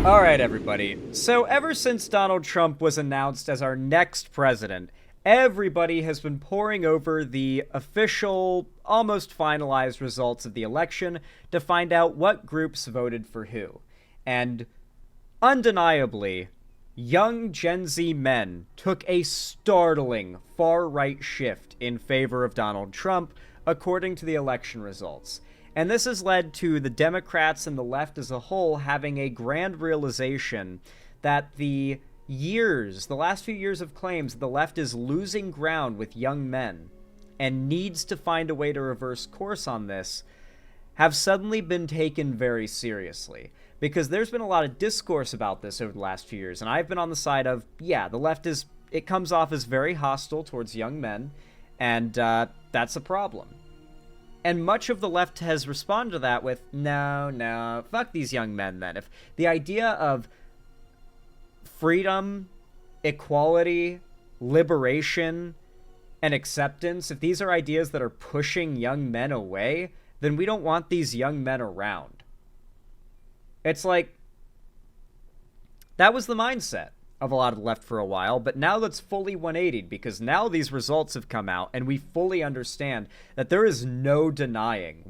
All right, everybody. So ever since Donald Trump was announced as our next president, everybody has been poring over the official, almost finalized results of the election to find out what groups voted for who. And undeniably, young Gen Z men took a startling far-right shift in favor of Donald Trump, according to the election results. And this has led to the Democrats and the left as a whole having a grand realization that the last few years of claims the left is losing ground with young men and needs to find a way to reverse course on this, have suddenly been taken very seriously. Because there's been a lot of discourse about this over the last few years, and I've been on the side of, yeah, the left it comes off as very hostile towards young men, and that's a problem. And much of the left has responded to that with, no, fuck these young men then. If the idea of freedom, equality, liberation, and acceptance, if these are ideas that are pushing young men away, then we don't want these young men around. It's like, that was the mindset of a lot of the left for a while, but now that's fully 180'd, because now these results have come out and we fully understand that there's no denying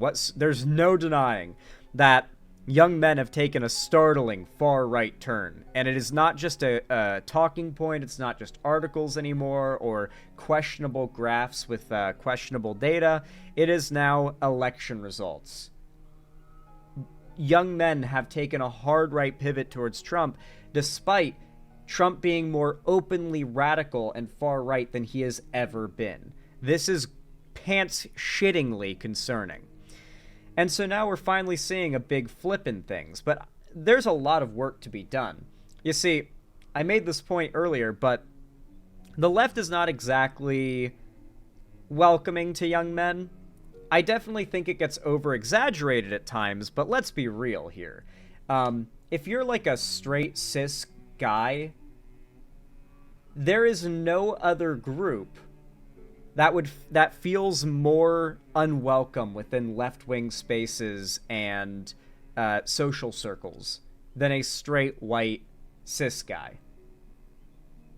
that young men have taken a startling far-right turn. And it is not just a talking point, it's not just articles anymore or questionable graphs with questionable data. It is now election results. Young men have taken a hard right pivot towards Trump, despite Trump being more openly radical and far-right than he has ever been. This is pants-shittingly concerning. And so now we're finally seeing a big flip in things, but there's a lot of work to be done. You see, I made this point earlier, but the left is not exactly welcoming to young men. I definitely think it gets over-exaggerated at times, but let's be real here. If you're like a straight cis guy, there is no other group that feels more unwelcome within left-wing spaces and social circles than a straight white cis guy.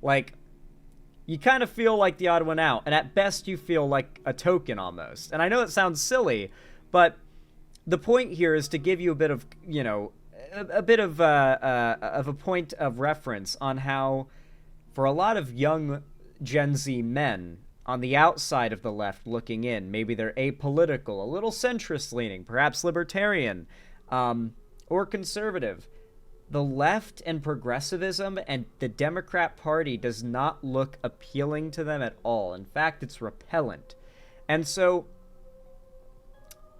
Like, you kind of feel like the odd one out, and at best you feel like a token almost. And I know it sounds silly, but the point here is to give you a bit of, a point of reference on how, for a lot of young Gen Z men on the outside of the left looking in, maybe they're apolitical, a little centrist-leaning, perhaps libertarian, or conservative. The left and progressivism and the Democrat Party does not look appealing to them at all. In fact, it's repellent. And so,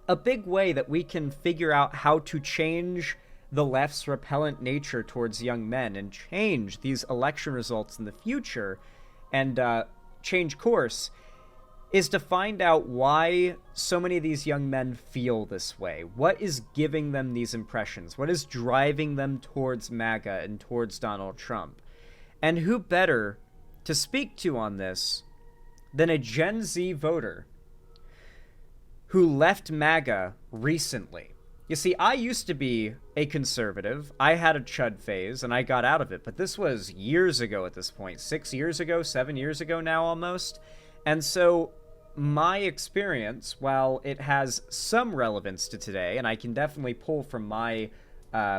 a big way that we can figure out how to change the left's repellent nature towards young men and change these election results in the future and change course is to find out why so many of these young men feel this way. What is giving them these impressions? What is driving them towards MAGA and towards Donald Trump? And who better to speak to on this than a Gen Z voter who left MAGA recently? You see, I used to be a conservative. I had a chud phase, and I got out of it. But this was years ago at this point. 6 years ago, 7 years ago now almost. And so my experience, while it has some relevance to today, and I can definitely pull from my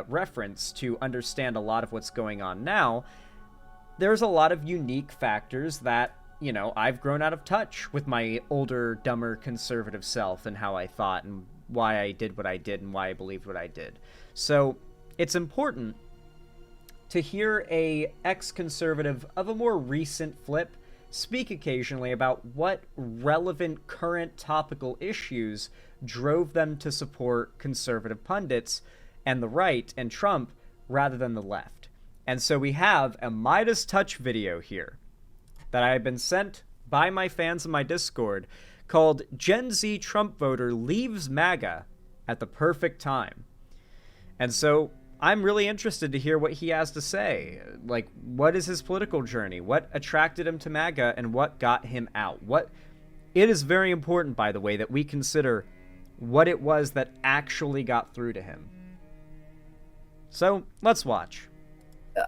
reference to understand a lot of what's going on now, there's a lot of unique factors that, I've grown out of touch with my older, dumber, conservative self and how I thought and why I did what I did and why I believed what I did. So it's important to hear a ex-conservative of a more recent flip speak occasionally about what relevant current topical issues drove them to support conservative pundits and the right and Trump rather than the left. And so we have a Midas Touch video here that I have been sent by my fans in my Discord called Gen Z Trump Voter Leaves MAGA at the Perfect Time. And so I'm really interested to hear what he has to say. Like, what is his political journey? What attracted him to MAGA and what got him out? It is very important, by the way, that we consider what it was that actually got through to him. So, let's watch.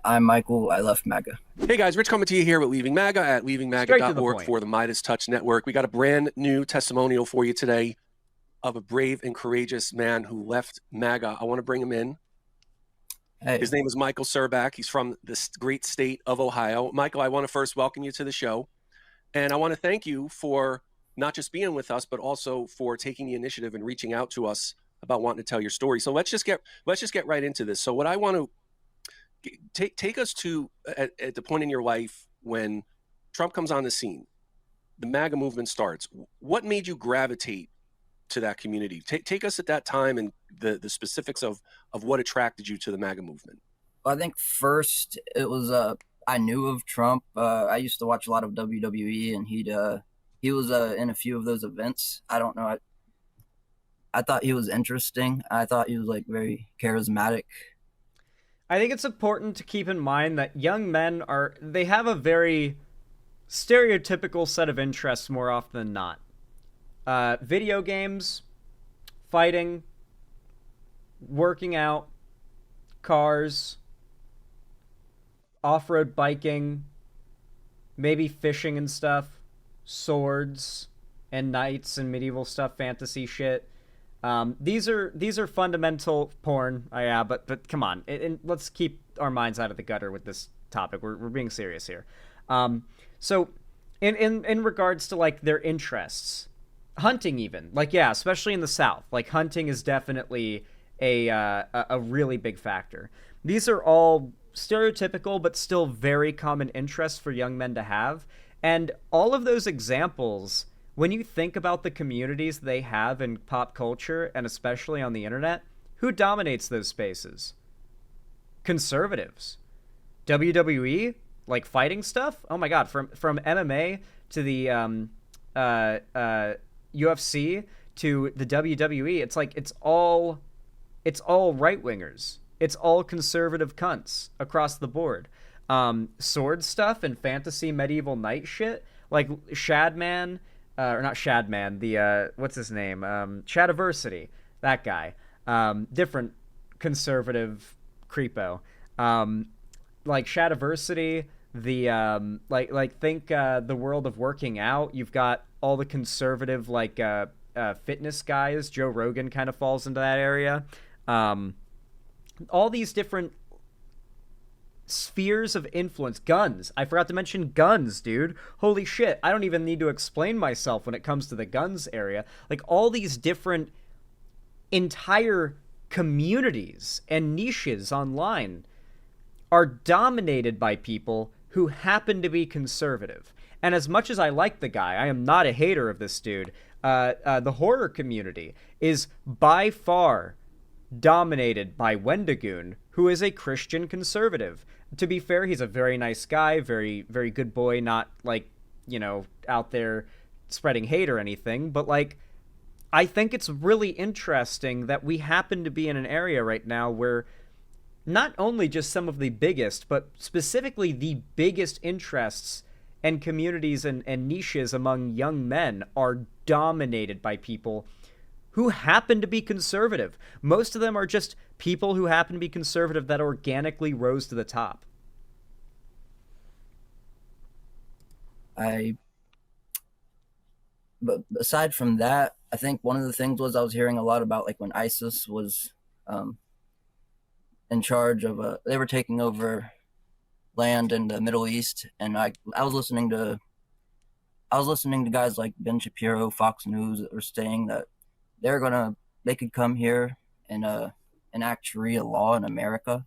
I'm Michael. I left MAGA. Hey guys, Rich coming to you here with Leaving MAGA at Straight to the leavingmaga.org point. for the Midas Touch Network. We got a brand new testimonial for you today of a brave and courageous man who left MAGA. I want to bring him in. His Hey, name is Michael Serbak. He's from the great state of Ohio. Michael, I want to first welcome you to the show. And I want to thank you for not just being with us, but also for taking the initiative and reaching out to us about wanting to tell your story. So let's just get right into this. So what I want to take us to at the point in your life when Trump comes on the scene, the MAGA movement starts. What made you gravitate to that community? Take us at that time and the specifics of what attracted you to the MAGA movement. I think first it was I knew of Trump. I used to watch a lot of WWE, and he was in a few of those events. I don't know. I thought he was interesting. I thought he was like very charismatic. I think it's important to keep in mind that young men they have a very stereotypical set of interests more often than not. Video games, fighting, working out, cars, off road biking, maybe fishing and stuff, swords and knights and medieval stuff, fantasy shit. These are fundamental porn. Yeah, but come on, and let's keep our minds out of the gutter with this topic. We're being serious here. So, in regards to like their interests, hunting even like yeah, especially in the South, like hunting is definitely a really big factor. These are all stereotypical but still very common interests for young men to have, and all of those examples when you think about the communities they have in pop culture and especially on the internet, who dominates those spaces? Conservatives. WWE, like fighting stuff. Oh my god, from MMA to the UFC to the WWE, it's like it's all right wingers. It's all conservative cunts across the board. Sword stuff and fantasy medieval knight shit, like Shadman, or not Shadman, the what's his name? Shadiversity, that guy. Different conservative creepo. Like Shadiversity, the like think the world of working out. You've got all the conservative like fitness guys. Joe Rogan kind of falls into that area. Um, all these different spheres of influence. Guns. I forgot to mention guns, dude. Holy shit. I don't even need to explain myself when it comes to the guns area. Like all these different entire communities and niches online are dominated by people who happen to be conservative. And as much as I like the guy, I am not a hater of this dude. The horror community is by far dominated by Wendigoon, who is a Christian conservative. To be fair, he's a very nice guy, very, very good boy, not like, out there spreading hate or anything, but like, I think it's really interesting that we happen to be in an area right now where not only just some of the biggest, but specifically the biggest interests and communities and niches among young men are dominated by people who happen to be conservative. Most of them are just people who happen to be conservative that organically rose to the top. I But aside from that, I think one of the things was I was hearing a lot about like when ISIS was um, in charge of they were taking over land in the Middle East, and I was listening to guys like Ben Shapiro, Fox News, that were saying that they could come here and enact Sharia law in America.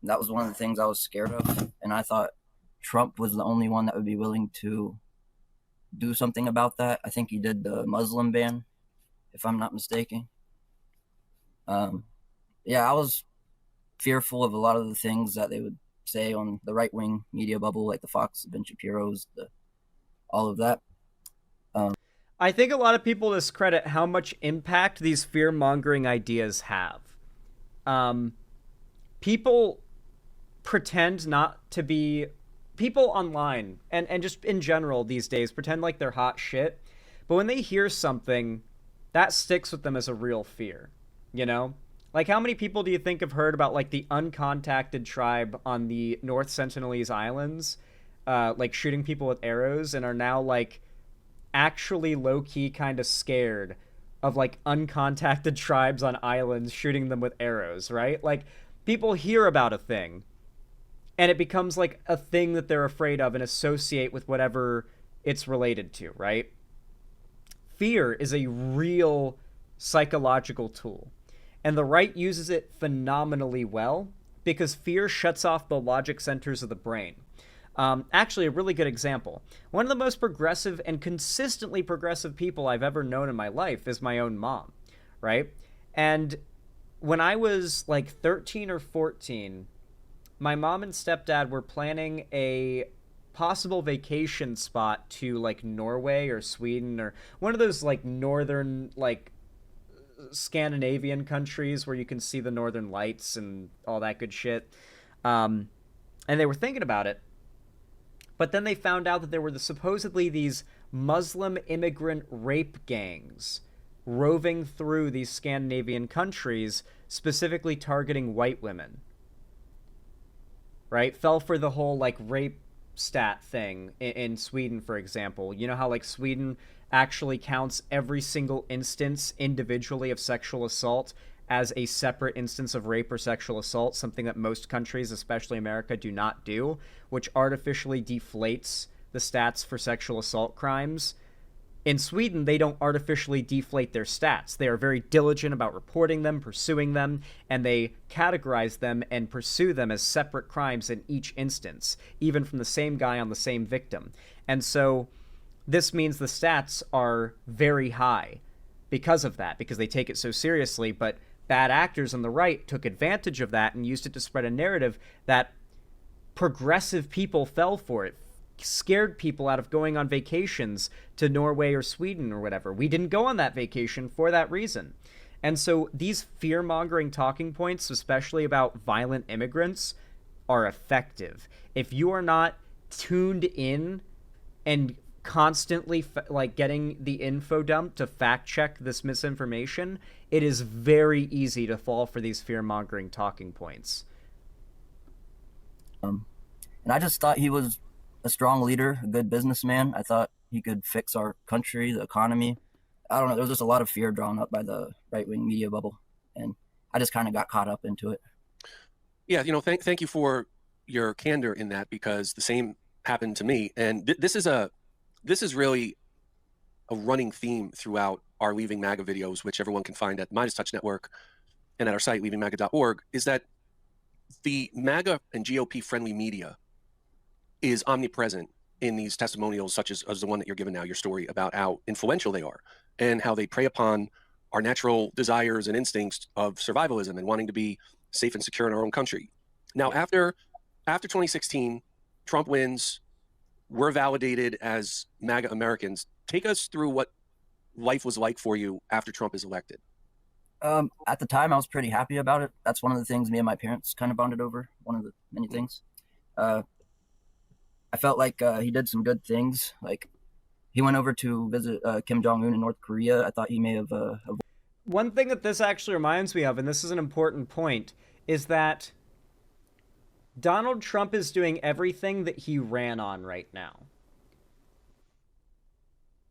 And that was one of the things I was scared of, and I thought Trump was the only one that would be willing to do something about that. I think he did the Muslim ban, if I'm not mistaken. Um, yeah, I was fearful of a lot of the things that they would say on the right wing media bubble, like the Fox, Ben Shapiro's, all of that. Um, I think a lot of people discredit how much impact these fear mongering ideas have. Um, People pretend not to be people online and just in general these days pretend like they're hot shit, but when they hear something that sticks with them as a real fear, you know? Like, how many people do you think have heard about, like, the uncontacted tribe on the North Sentinelese Islands, like, shooting people with arrows, and are now, like, actually low-key kind of scared of, like, uncontacted tribes on islands shooting them with arrows, right? Like, people hear about a thing, and it becomes, like, a thing that they're afraid of and associate with whatever it's related to, right? Fear is a real psychological tool, and the right uses it phenomenally well because fear shuts off the logic centers of the brain. Actually, a really good example. One of the most progressive and consistently progressive people I've ever known in my life is my own mom, right? And when I was like 13 or 14, my mom and stepdad were planning a possible vacation spot to like Norway or Sweden or one of those like northern like Scandinavian countries where you can see the northern lights and all that good shit. And they were thinking about it, but then they found out that there were supposedly these Muslim immigrant rape gangs roving through these Scandinavian countries, specifically targeting white women. Right? Fell for the whole like rape stat thing in Sweden, for example. You know how like Sweden actually counts every single instance individually of sexual assault as a separate instance of rape or sexual assault, something that most countries, especially America, do not do, which artificially deflates the stats for sexual assault crimes. In Sweden, they don't artificially deflate their stats. They are very diligent about reporting them, pursuing them, and they categorize them and pursue them as separate crimes in each instance, even from the same guy on the same victim. And so this means the stats are very high because of that, because they take it so seriously, but bad actors on the right took advantage of that and used it to spread a narrative that progressive people fell for it, scared people out of going on vacations to Norway or Sweden or whatever. We didn't go on that vacation for that reason. And so these fear-mongering talking points, especially about violent immigrants, are effective. If you are not tuned in and constantly like getting the info dump to fact check this misinformation, it is very easy to fall for these fear-mongering talking points. And I just thought he was a strong leader, a good businessman. I thought he could fix our country, the economy. I don't know. There was just a lot of fear drawn up by the right-wing media bubble, and I just kind of got caught up into it. Yeah, thank you for your candor in that, because the same happened to me, and this is really a running theme throughout our Leaving MAGA videos, which everyone can find at Midas Touch Network and at our site leavingmaga.org, is that the MAGA and GOP-friendly media is omnipresent in these testimonials, such as the one that you're giving now, your story about how influential they are and how they prey upon our natural desires and instincts of survivalism and wanting to be safe and secure in our own country. Now, after 2016, Trump wins, we're validated as MAGA Americans. Take us through what life was like for you after Trump is elected. At the time, I was pretty happy about it. That's one of the things me and my parents kind of bonded over, one of the many things. I felt like he did some good things. Like, he went over to visit Kim Jong-un in North Korea. I thought he may have... One thing that this actually reminds me of, and this is an important point, is that Donald Trump is doing everything that he ran on right now.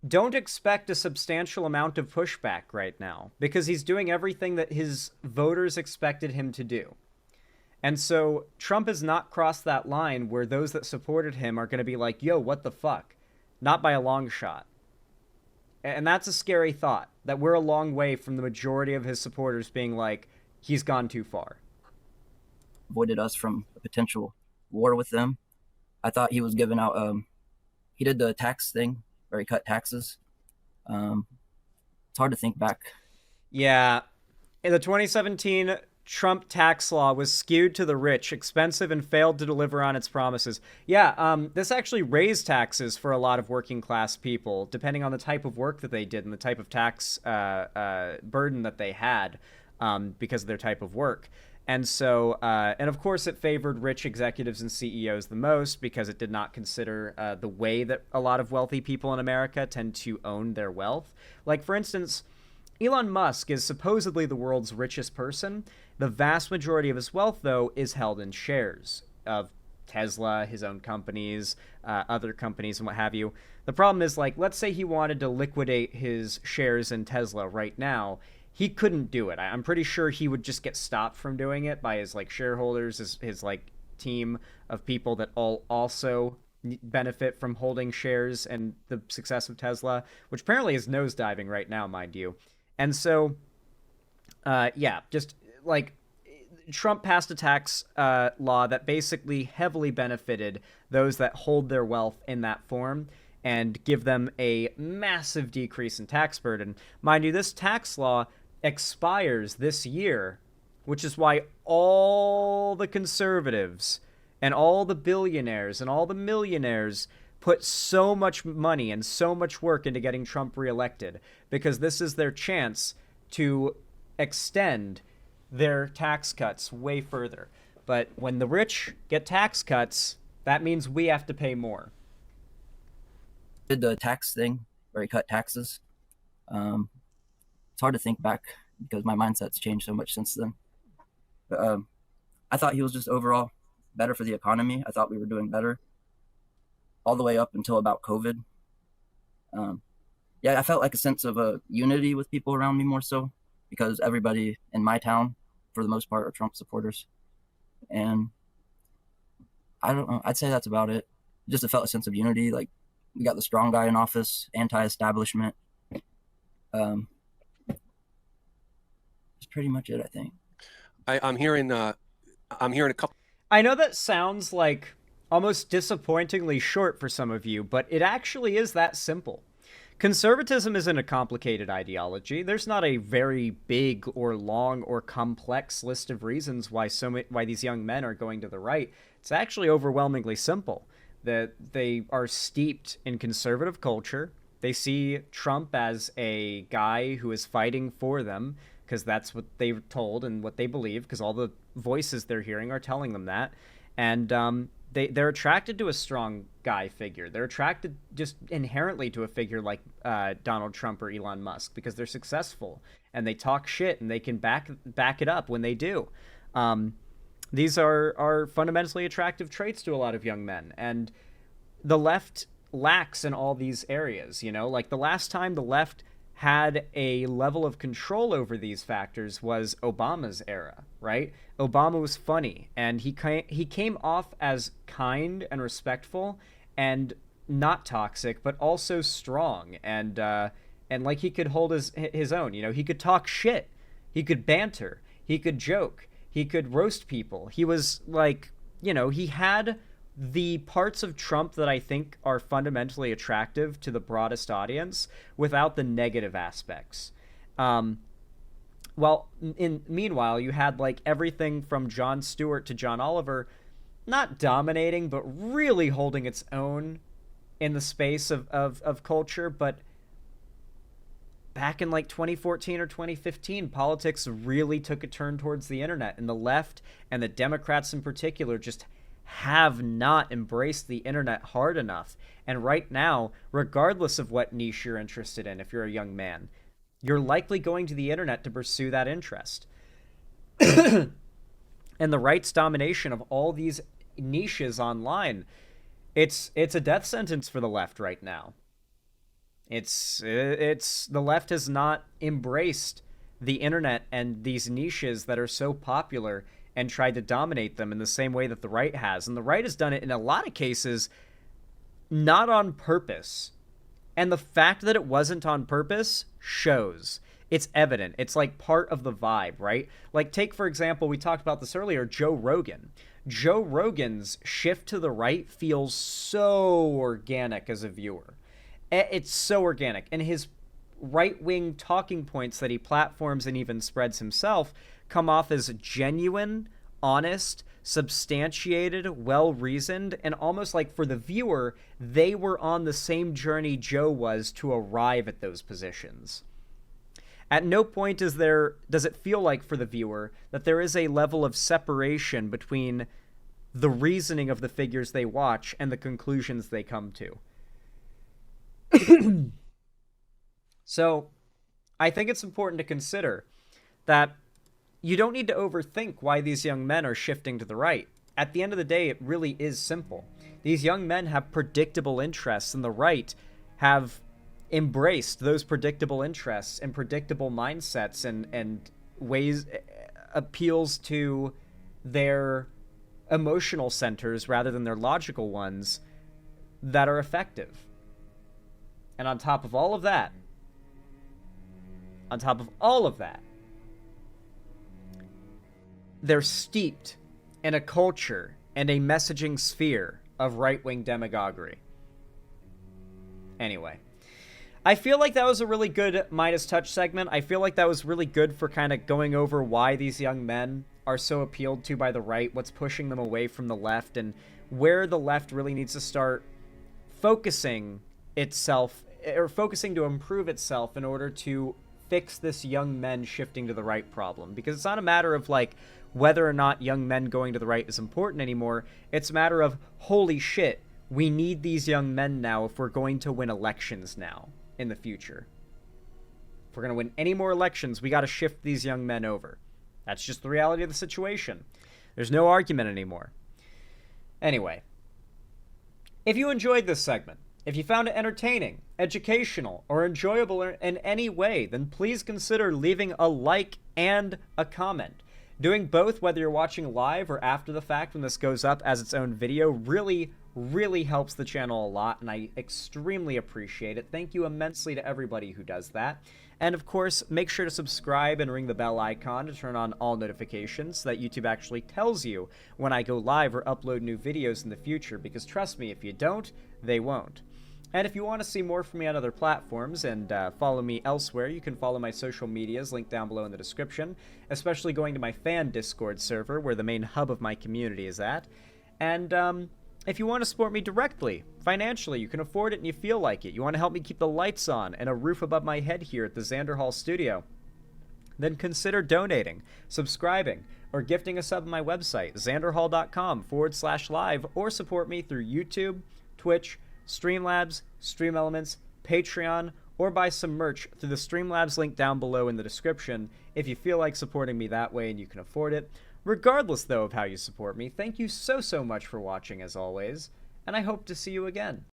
Don't expect a substantial amount of pushback right now, because he's doing everything that his voters expected him to do. And so Trump has not crossed that line where those that supported him are going to be like, yo, what the fuck? Not by a long shot. And that's a scary thought, that we're a long way from the majority of his supporters being like, he's gone too far. Avoided us from a potential war with them. I thought he was giving out, he did the tax thing where he cut taxes. It's hard to think back. Yeah. In the 2017 Trump tax law was skewed to the rich, expensive, and failed to deliver on its promises. Yeah, this actually raised taxes for a lot of working class people, depending on the type of work that they did and the type of tax burden that they had because of their type of work. And so, and of course, it favored rich executives and CEOs the most because it did not consider the way that a lot of wealthy people in America tend to own their wealth. Like, for instance, Elon Musk is supposedly the world's richest person. The vast majority of his wealth, though, is held in shares of Tesla, his own companies, other companies, and what have you. The problem is, like, let's say he wanted to liquidate his shares in Tesla right now. He couldn't do it. I'm pretty sure he would just get stopped from doing it by his like shareholders, his like team of people that all also benefit from holding shares and the success of Tesla, which apparently is nosediving right now, mind you. And so, yeah, just like Trump passed a tax law that basically heavily benefited those that hold their wealth in that form and give them a massive decrease in tax burden. Mind you, this tax law expires this year, which is why all the conservatives and all the billionaires and all the millionaires put so much money and so much work into getting Trump reelected, because this is their chance to extend their tax cuts way further. But when the rich get tax cuts, that means we have to pay more. Did the tax thing where he cut taxes. It's hard to think back because my mindset's changed so much since then. But I thought he was just overall better for the economy. I thought we were doing better all the way up until about COVID. Yeah, I felt like a sense of unity with people around me more so, because everybody in my town, for the most part, are Trump supporters. And I don't know, I'd say that's about it. Just I felt a sense of unity. Like, we got the strong guy in office, anti-establishment. That's pretty much it, I think. I'm hearing a couple. I know that sounds like almost disappointingly short for some of you, but it actually is that simple. Conservatism isn't a complicated ideology. There's not a very big or long or complex list of reasons why why these young men are going to the right. It's actually overwhelmingly simple. That they are steeped in conservative culture. They see Trump as a guy who is fighting for them because that's what they're told and what they believe, because all the voices they're hearing are telling them that. And they're attracted to a strong guy figure. They're attracted just inherently to a figure like Donald Trump or Elon Musk because they're successful and they talk shit and they can back it up when they do. These are fundamentally attractive traits to a lot of young men, and the left lacks in all these areas. You know, like the last time the left had a level of control over these factors was Obama's era, right? Obama was funny, and he came off as kind and respectful and not toxic, but also strong, and like he could hold his own. You know, he could talk shit, he could banter, he could joke, he could roast people. He was like, you know, he had the parts of Trump that I think are fundamentally attractive to the broadest audience without the negative aspects. Meanwhile, you had like everything from Jon Stewart to John Oliver not dominating, but really holding its own in the space of culture. But back in like 2014 or 2015, politics really took a turn towards the internet, and the left and the Democrats in particular just have not embraced the internet hard enough. And right now, regardless of what niche you're interested in, if you're a young man, you're likely going to the internet to pursue that interest. And the right's domination of all these niches online, it's a death sentence for the left right now. It's the left has not embraced the internet and these niches that are so popular and tried to dominate them in the same way that the right has. And the right has done it in a lot of cases not on purpose. And the fact that it wasn't on purpose shows. It's evident. It's like part of the vibe, right? Like, take, for example, we talked about this earlier, Joe Rogan. Joe Rogan's shift to the right feels so organic as a viewer. It's so organic. And his right-wing talking points that he platforms and even spreads himself come off as genuine, honest, substantiated, well-reasoned, and almost like for the viewer, they were on the same journey Joe was to arrive at those positions. At no point does it feel like for the viewer that there is a level of separation between the reasoning of the figures they watch and the conclusions they come to. So, I think it's important to consider that you don't need to overthink why these young men are shifting to the right. At the end of the day, it really is simple. These young men have predictable interests, and the right have embraced those predictable interests and predictable mindsets and ways, appeals to their emotional centers rather than their logical ones that are effective. And on top of all of that, they're steeped in a culture and a messaging sphere of right-wing demagoguery. Anyway, I feel like that was a really good Midas Touch segment. I feel like that was really good for kind of going over why these young men are so appealed to by the right, what's pushing them away from the left, and where the left really needs to start focusing itself, or focusing to improve itself in order to fix this young men shifting to the right problem. Because it's not a matter of like whether or not young men going to the right is important anymore. It's a matter of, holy shit, we need these young men now if we're going to win elections now in the future. If we're going to win any more elections, we got to shift these young men over. That's just the reality of the situation. There's no argument anymore. Anyway, if you enjoyed this segment, if you found it entertaining, educational, or enjoyable in any way, then please consider leaving a like and a comment. Doing both, whether you're watching live or after the fact when this goes up as its own video, really helps the channel a lot, and I extremely appreciate it. Thank you immensely to everybody who does that. And of course, make sure to subscribe and ring the bell icon to turn on all notifications so that YouTube actually tells you when I go live or upload new videos in the future, because trust me, if you don't, they won't. And if you want to see more from me on other platforms and follow me elsewhere, you can follow my social medias linked down below in the description, especially going to my fan Discord server where the main hub of my community is at. And if you want to support me directly, financially, you can afford it and you feel like it, you want to help me keep the lights on and a roof above my head here at the Xander Hall studio, then consider donating, subscribing, or gifting a sub on my website, xanderhall.com/live, or support me through YouTube, Twitch, Streamlabs, Stream Elements, Patreon, or buy some merch through the Streamlabs link down below in the description if you feel like supporting me that way and you can afford it. Regardless, though, of how you support me, thank you so much for watching as always, and I hope to see you again.